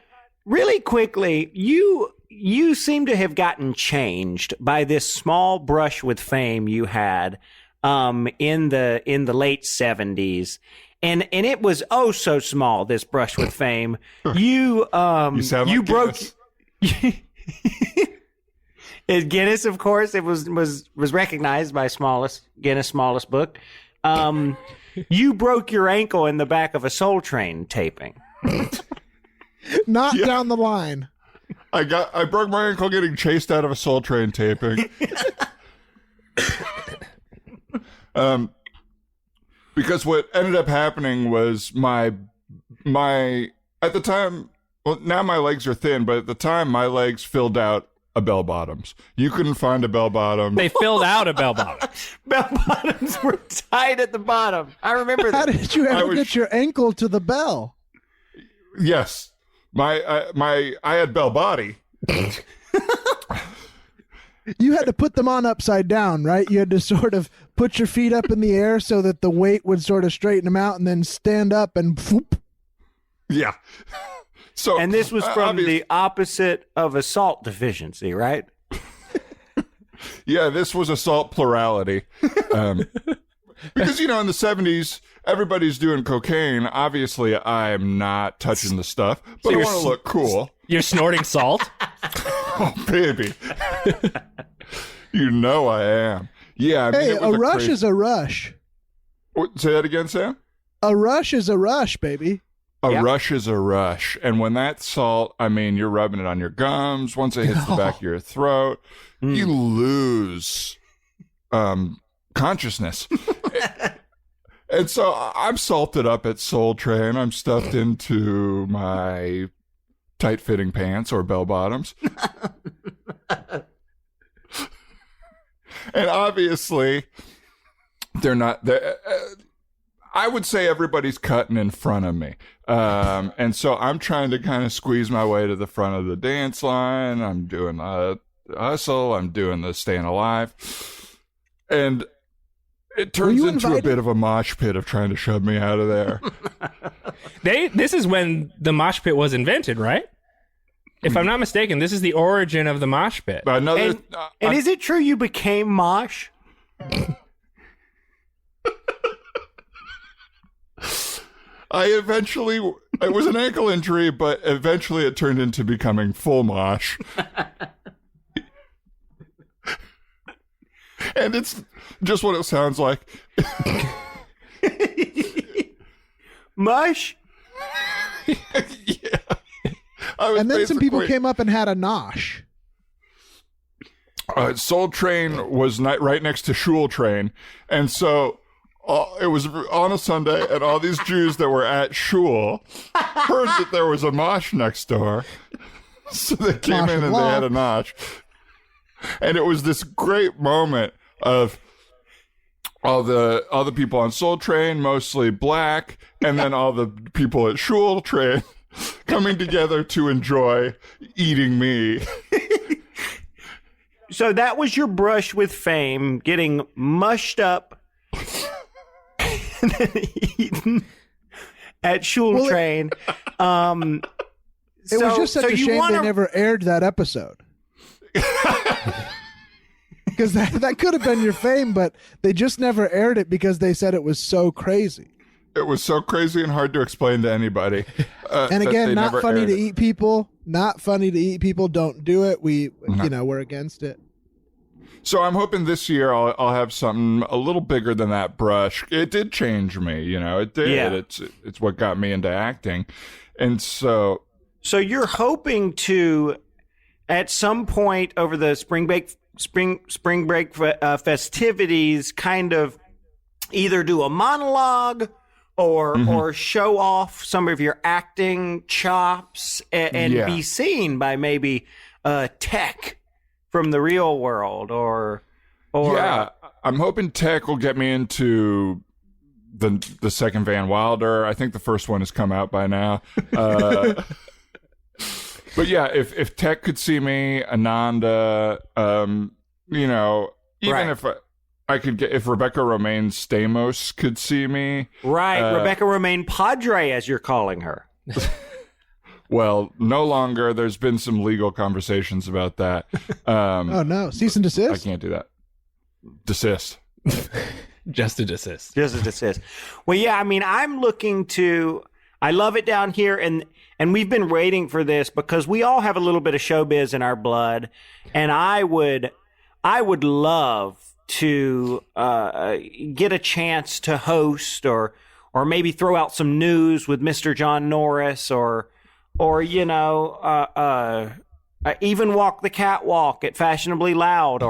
Really quickly, you seem to have gotten changed by this small brush with fame you had in the late 70s. And it was oh so small, this brush with fame. You sound like broke Guinness. Guinness, of course. It was recognized by Guinness smallest book. You broke your ankle in the back of a Soul Train taping. Not down the line. I broke my ankle getting chased out of a Soul Train taping. Because what ended up happening was my at the time, well, now my legs are thin, but at the time my legs filled out a bell bottoms. You couldn't find a bell bottom. They filled out a bell bottom. Bell bottoms were tied at the bottom. I remember that. How did you ever get your ankle to the bell? Yes, I had bell body. You had to put them on upside down, right? You had to sort of put your feet up in the air so that the weight would sort of straighten them out, and then stand up and whoop. Yeah. So, and this was from the opposite of a salt deficiency, right? Yeah, this was a salt plurality. Because, in the 70s, everybody's doing cocaine. Obviously, I'm not touching the stuff, but I want to look cool. You're snorting salt? Oh, baby. You know I am. Yeah. Hey, a rush is a rush. Say that again, Sam? A rush is a rush, baby. A rush is a rush. And when that's salt, you're rubbing it on your gums. Once it hits the back of your throat, you lose consciousness. And so I'm salted up at Soul Train. I'm stuffed into my tight-fitting pants or bell bottoms. And obviously, they're not... I would say everybody's cutting in front of me. And so I'm trying to kind of squeeze my way to the front of the dance line. I'm doing the hustle. I'm doing the staying alive. And it turns into a bit of a mosh pit of trying to shove me out of there. This is when the mosh pit was invented, right? If I'm not mistaken, this is the origin of the mosh pit. And is it true you became mosh? It was an ankle injury, but eventually it turned into becoming full mosh. And it's just what it sounds like. Mush? Yeah. And then some people came up and had a nosh. Soul Train was right next to Shul Train. And so it was on a Sunday, and all these Jews that were at Shul heard that there was a mosh next door. So they came in and they had a nosh. And it was this great moment of all the people on Soul Train, mostly black, and then all the people at Shul Train coming together to enjoy eating me. So that was your brush with fame, getting mushed up and then eaten at Shul Train. It was just such a shame they never aired that episode. Because that could have been your fame, but they just never aired it because they said it was so crazy. It was so crazy and hard to explain to anybody. And again, not funny to eat people. Not funny to eat people. Don't do it. We're against it. So I'm hoping this year I'll have something a little bigger than that brush. It did change me, it did. Yeah. It's what got me into acting. And so you're hoping to, at some point over the spring break festivities, kind of either do a monologue or show off some of your acting chops and be seen by maybe tech from the real world or yeah, I'm hoping tech will get me into the second Van Wilder. I think the first one has come out by now. But yeah, if Tech could see me, Ananda, you know, even Right. if I could get, if Rebecca Romaine Stamos could see me. Right, Rebecca Romaine Padre, as you're calling her. Well, no longer. There's been some legal conversations about that. Oh no, cease and desist. I can't do that. Desist. Just a desist. Just as it says. Well, yeah, I mean, I love it down here, and we've been waiting for this because we all have a little bit of showbiz in our blood, and I would love to get a chance to host or maybe throw out some news with Mr. John Norris or you know, even walk the catwalk at Fashionably Loud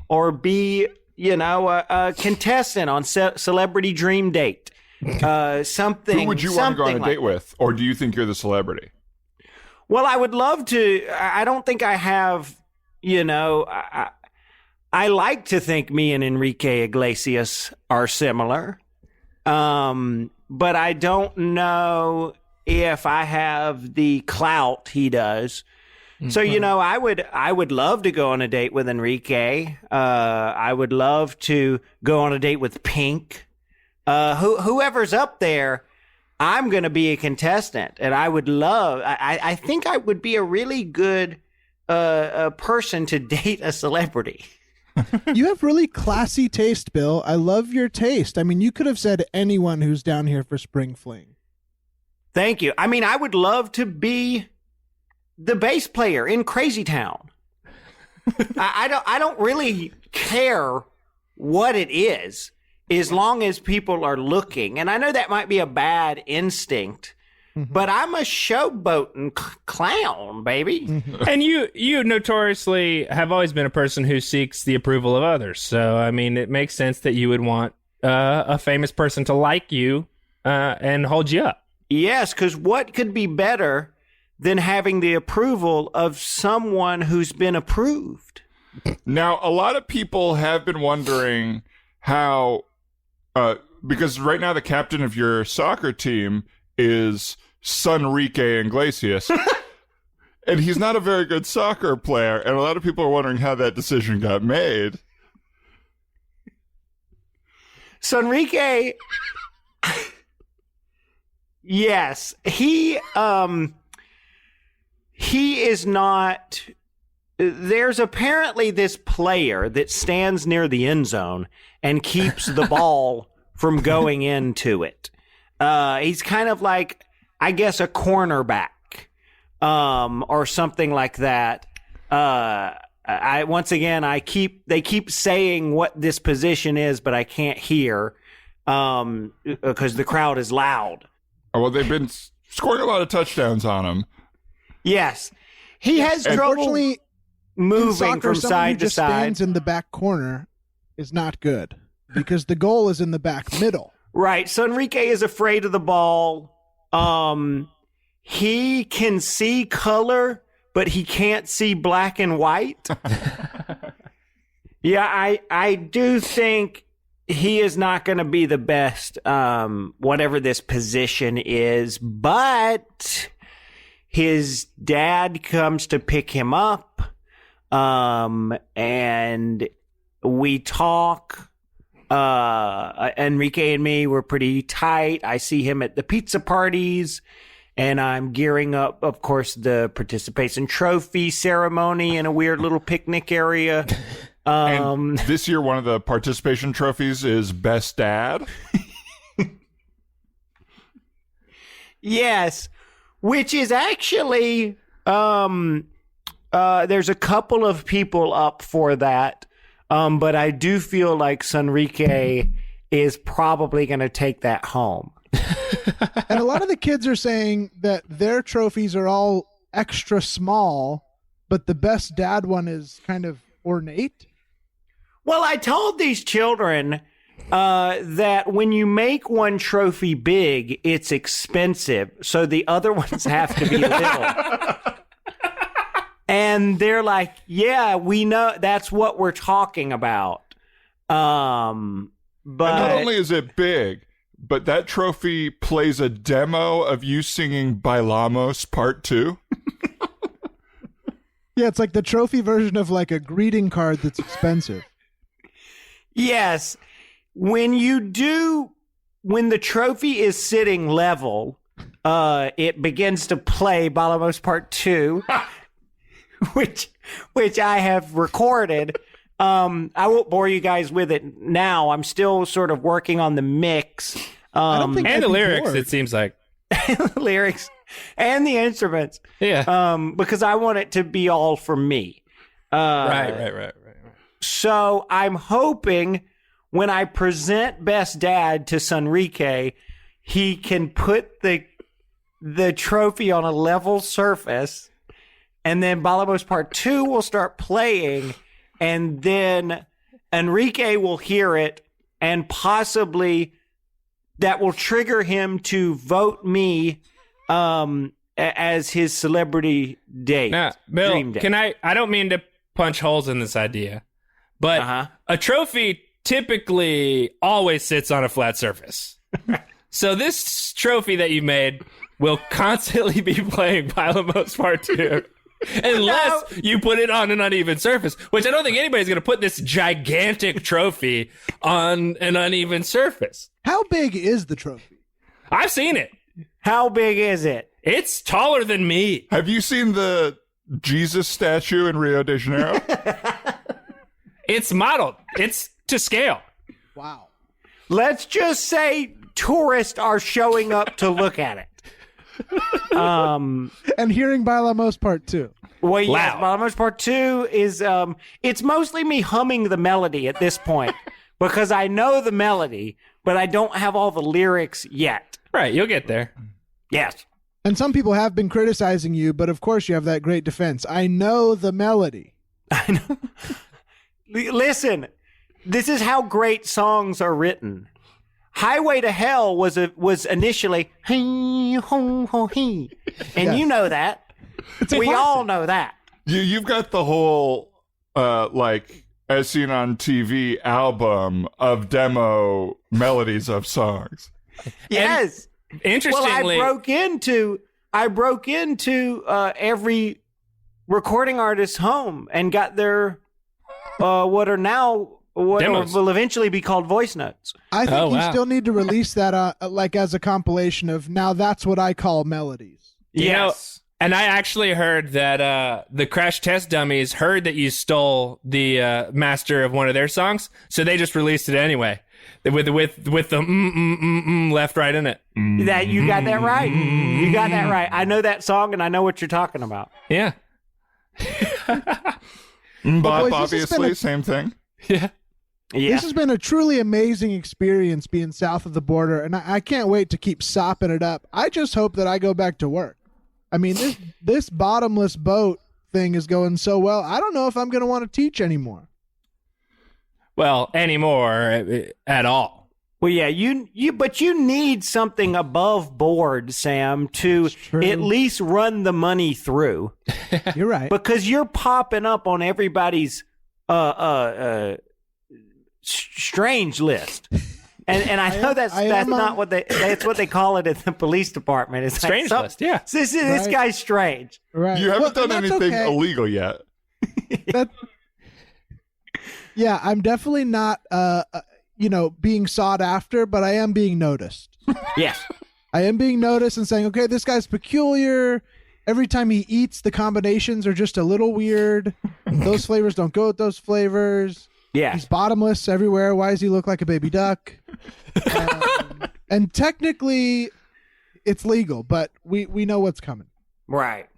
or be, you know, a contestant on Celebrity Dream Date. Something. Who would you want to go on a like date with? Or do you think you're the celebrity? Well, I would love to. I don't think I have, you know, I like to think me and Enrique Iglesias are similar. But I don't know if I have the clout he does. So, you know, I would love to go on a date with Enrique. I would love to go on a date with Pink. Whoever's up there, I'm going to be a contestant, and I would love. I think I would be a really good person to date a celebrity. You have really classy taste, Bill. I love your taste. I mean, you could have said anyone who's down here for spring fling. Thank you. I mean, I would love to be the bass player in Crazy Town. I don't really care what it is as long as people are looking. And I know that might be a bad instinct, but I'm a showboating clown, baby. And you notoriously have always been a person who seeks the approval of others. So, I mean, it makes sense that you would want a famous person to like you and hold you up. Yes, because what could be better than having the approval of someone who's been approved? Now, a lot of people have been wondering how, because right now the captain of your soccer team is Enrique Iglesias, and he's not a very good soccer player, and a lot of people are wondering how that decision got made. So Enrique, yes, he is not. There's apparently this player that stands near the end zone and keeps the ball from going into it. He's kind of like, I guess, a cornerback, or something like that. They keep saying what this position is, but I can't hear, because the crowd is loud. Oh, well, they've been scoring a lot of touchdowns on him. Yes. He has trouble Unfortunately, moving soccer, from someone side who to just side. stands in the back corner is not good because the goal is in the back middle. Right. So Enrique is afraid of the ball. He can see color, but he can't see black and white. Yeah, I do think he is not going to be the best, whatever this position is, but his dad comes to pick him up, and we talk. Enrique and me were pretty tight. I see him at the pizza parties, and I'm gearing up, of course, the participation trophy ceremony in a weird little picnic area. And this year, one of the participation trophies is Best Dad. Yes, which is actually, there's a couple of people up for that. But I do feel like Enrique is probably going to take that home. And a lot of the kids are saying that their trophies are all extra small, but the best dad one is kind of ornate. Well, I told these children that when you make one trophy big, it's expensive. So the other ones have to be little. And they're like, yeah, we know, that's what we're talking about. But And not only is it big, but that trophy plays a demo of you singing Bailamos Part 2. Yeah, it's like the trophy version of like a greeting card that's expensive. Yes. When the trophy is sitting level, it begins to play Bailamos Part 2, which I have recorded. I won't bore you guys with it now. I'm still sort of working on the mix. I don't think And I'd the be lyrics, bored. it seems like. the lyrics and the instruments. Yeah. Because I want it to be all for me. Right. So I'm hoping when I present Best Dad to Sunrique, he can put the trophy on a level surface, and then Bailamos Part 2 will start playing, and then Enrique will hear it, and possibly that will trigger him to vote me as his celebrity date. Now, dream Bill, date. I don't mean to punch holes in this idea, but a trophy typically always sits on a flat surface. So this trophy that you made will constantly be playing Bailamos Part 2. Unless you put it on an uneven surface, which I don't think anybody's going to put this gigantic trophy on an uneven surface. How big is the trophy? I've seen it. How big is it? It's taller than me. Have you seen the Jesus statue in Rio de Janeiro? It's modeled. It's to scale. Wow. Let's just say tourists are showing up to look at it. And hearing Bailamos Part 2. Well, yes, Loud. Bailamos Part 2 is, it's mostly me humming the melody at this point because I know the melody, but I don't have all the lyrics yet. Right, you'll get there. Yes. And some people have been criticizing you, but of course you have that great defense. I know the melody. I know. Listen, this is how great songs are written. Highway to Hell was initially hee ho ho hee, and Yes. you know that. We all know that. You've got the whole like as seen on TV album of demo melodies of songs. Yes. Interestingly, Well, I broke into every recording artist's home and got their what Demos. will eventually be called voice notes. I think Oh, you wow. still need to release that like as a compilation of now that's what I call melodies. You know, Yes. and I actually heard that the Crash Test Dummies heard that you stole the master of one of their songs, so they just released it anyway, with the left, right in it. That you got that right. You got that right. I know that song and I know what you're talking about. Yeah, Bob, boys, this has been obviously, same thing. yeah. Yeah. This has been a truly amazing experience being south of the border, and I can't wait to keep sopping it up. I just hope that I go back to work. I mean, this bottomless boat thing is going so well. I don't know if I'm going to want to teach anymore. Well, anymore at all. Well, yeah, but you need something above board, Sam, to true. at least run the money through. You're right. Because you're popping up on everybody's strange list, and I know that's not what that's what they call it at the police department. It's Strange list, yeah. This Right. guy's strange. Right. You haven't Well, done and that's anything okay. illegal yet. Yeah, I'm definitely not, being sought after, but I am being noticed. Yes. I am being noticed and saying, okay, this guy's peculiar. Every time he eats, the combinations are just a little weird. Those flavors don't go with those flavors. Yeah. He's bottomless everywhere. Why does he look like a baby duck? And technically, it's legal, but we know what's coming. Right.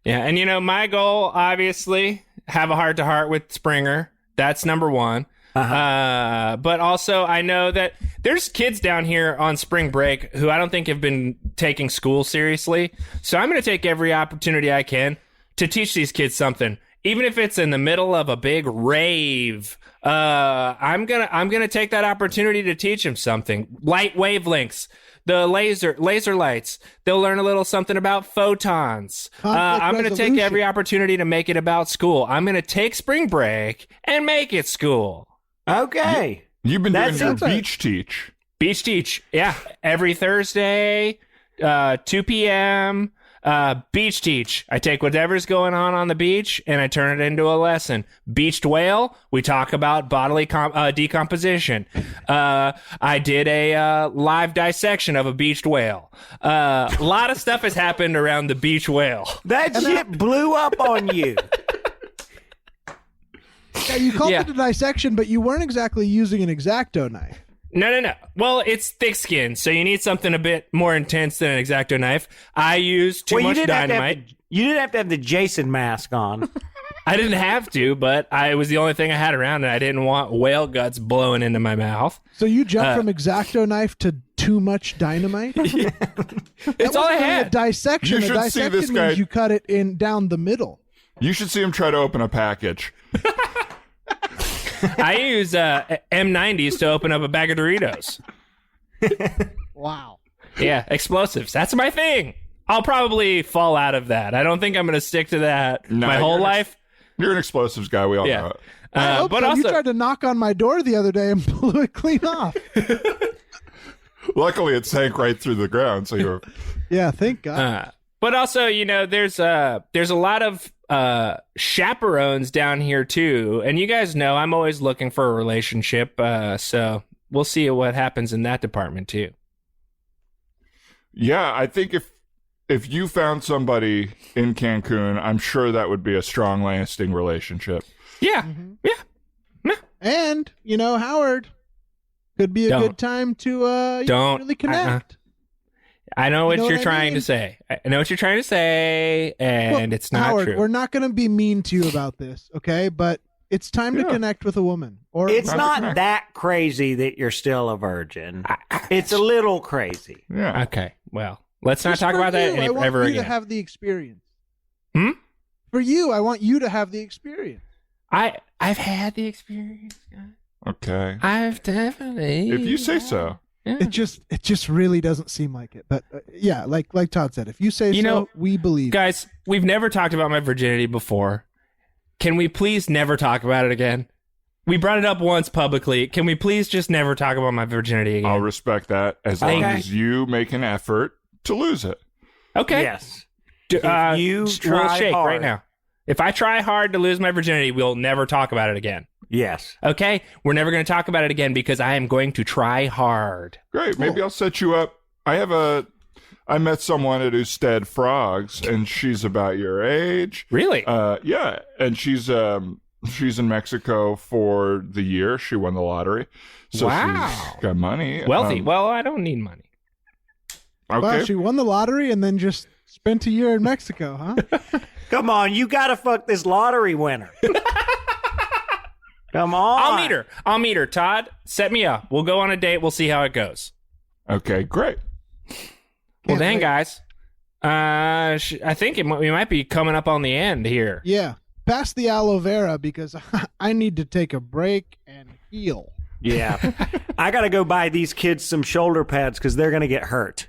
Yeah, and my goal, obviously, have a heart-to-heart with Springer. That's number one. But also, I know that there's kids down here on spring break who I don't think have been taking school seriously. So I'm going to take every opportunity I can to teach these kids something, even if it's in the middle of a big rave. I'm gonna take that opportunity to teach them something. Light wavelengths, the laser lights. They'll learn a little something about photons. Conflict I'm gonna take resolution. every opportunity to make it about school. I'm gonna take spring break and make it school. Okay. You've been That doing your sounds like- beach teach. Beach Teach. Yeah. Every Thursday, 2 p.m. Beach Teach. I take whatever's going on the beach and I turn it into a lesson. Beached Whale. We talk about bodily decomposition. I did a live dissection of a beached whale. A lot of stuff has happened around the beach whale. That shit blew up on you. Yeah, you called Yeah. it a dissection, but you weren't exactly using an X-Acto knife. No. Well, it's thick skin, so you need something a bit more intense than an X-Acto knife. I use too much dynamite. You didn't have to have the Jason mask on. I didn't have to, but it was the only thing I had around, and I didn't want whale guts blowing into my mouth. So you jumped from X-Acto knife to too much dynamite? It's all I A had. dissection. You A should see dissection this guy- means you cut it in down the middle. You should see him try to open a package. I use M90s to open up a bag of Doritos. Wow. Yeah, explosives. That's my thing. I'll probably fall out of that. I don't think I'm going to stick to that No, my whole you're an life. You're an explosives guy. We all Yeah. know it. I hope But so. also, You tried to knock on my door the other day and blew it clean off. Luckily, it sank right through the ground. So you're. Yeah, thank God. but also, there's a lot of chaperones down here too, and you guys know I'm always looking for a relationship. So we'll see what happens in that department too. Yeah, I think if you found somebody in Cancun, I'm sure that would be a strong, lasting relationship. Yeah, yeah. And, Howard, could be a Don't. good time to Don't. really connect. I know what know you're what I trying mean? to say. I know what you're trying to say, and Well, it's not Howard, true. we're not going to be mean to you about this, okay? But it's time to Yeah. connect with a woman. Or It's How's it not connect? that crazy that you're still a virgin. It's a little crazy. Yeah. Okay, well, let's not Just talk for about that you, I want ever you again. to have the experience. Hmm? For you, I want you to have the experience. I've had the experience. Okay. I've definitely. If you say so. Yeah. It just really doesn't seem like it. But yeah, like Todd said, if you say You so, know, we believe. Guys, we've never talked about my virginity before. Can we please never talk about it again? We brought it up once publicly. Can we please just never talk about my virginity again? I'll respect that as long Okay. as you make an effort to lose it. Okay. Yes. D- If you we'll try shake hard. right now. If I try hard to lose my virginity, we'll never talk about it again. Yes. Okay? We're never going to talk about it again because I am going to try hard. Great. Maybe I'll set you up. I met someone at Usted Frogs, and she's about your age. Really? Yeah, and she's in Mexico for the year. She won the lottery, so Wow. she's got money. Wealthy. Well, I don't need money. Okay. Wow, she won the lottery and then just spent a year in Mexico, huh? Come on, you gotta fuck this lottery winner. Come on. I'll meet her. Todd, set me up. We'll go on a date. We'll see how it goes. Okay. Great. Well, Can't dang, wait. guys. I think we might be coming up on the end here. Yeah. Pass the aloe vera because I need to take a break and heal. Yeah. I gotta go buy these kids some shoulder pads because they're gonna get hurt.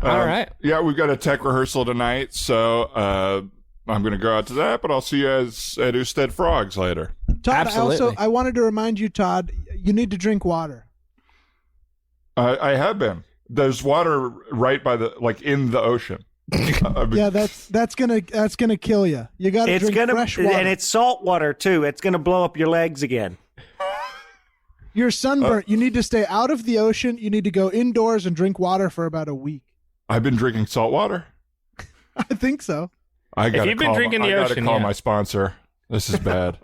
All right. Yeah, we've got a tech rehearsal tonight, so I'm going to go out to that, but I'll see you at Usted Frogs later. Todd, Absolutely. I wanted to remind you, Todd, you need to drink water. I have been. There's water right by in the ocean. Yeah, that's gonna kill you. You got to It's drink gonna fresh water. and it's salt water too. It's gonna blow up your legs again. You're sunburnt. You need to stay out of the ocean. You need to go indoors and drink water for about a week. I've been drinking salt water. I think so. I got you've been drinking the I gotta ocean, call yeah. my sponsor. This is bad.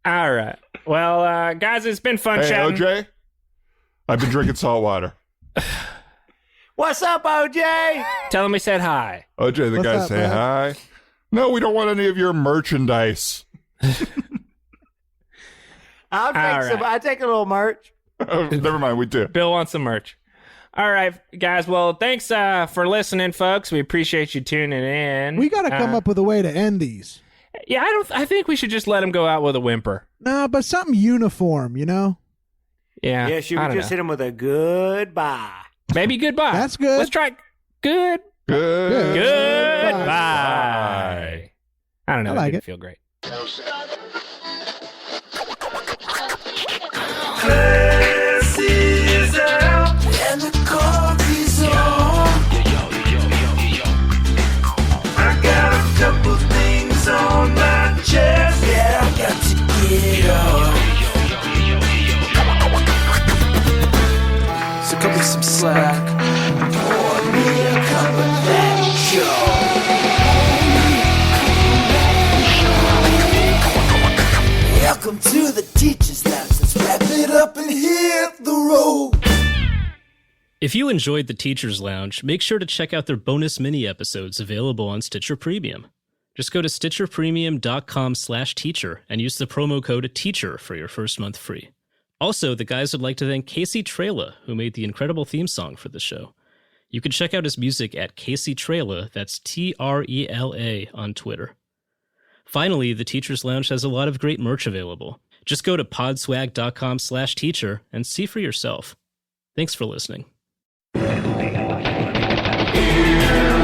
All right. Well, guys, it's been fun Hey, chatting. OJ, I've been drinking salt water. What's up, OJ? Tell him we said hi. OJ, the What's guy up, say bud? hi. No, we don't want any of your merchandise. I'll take All some. right. I take a little merch. Oh, never mind, we do. Bill wants some merch. All right, guys. Well, thanks for listening, folks. We appreciate you tuning in. We got to come up with a way to end these. Yeah, I think we should just let him go out with a whimper. No, but something uniform, you know? Yeah. Yes, you I would don't just know. hit him with a goodbye. Maybe goodbye. That's good. Let's try good. Good. Goodbye. Bye. I don't know. I It like didn't it. feel great. Class is out and the coffee's on. I got a couple things on my chest. Yeah, I got to get on. So cut me some slack. Pour me a cup of that joe. Welcome to the Teacher's Lounge. Let's wrap it up and hit the road. If you enjoyed the Teacher's Lounge, make sure to check out their bonus mini episodes available on Stitcher Premium. Just go to stitcherpremium.com/teacher and use the promo code TEACHER for your first month free. Also, the guys would like to thank Casey Trela, who made the incredible theme song for the show. You can check out his music at Casey Trela, that's Trela, on Twitter. Finally, the Teacher's Lounge has a lot of great merch available. Just go to podswag.com/teacher and see for yourself. Thanks for listening. Yeah.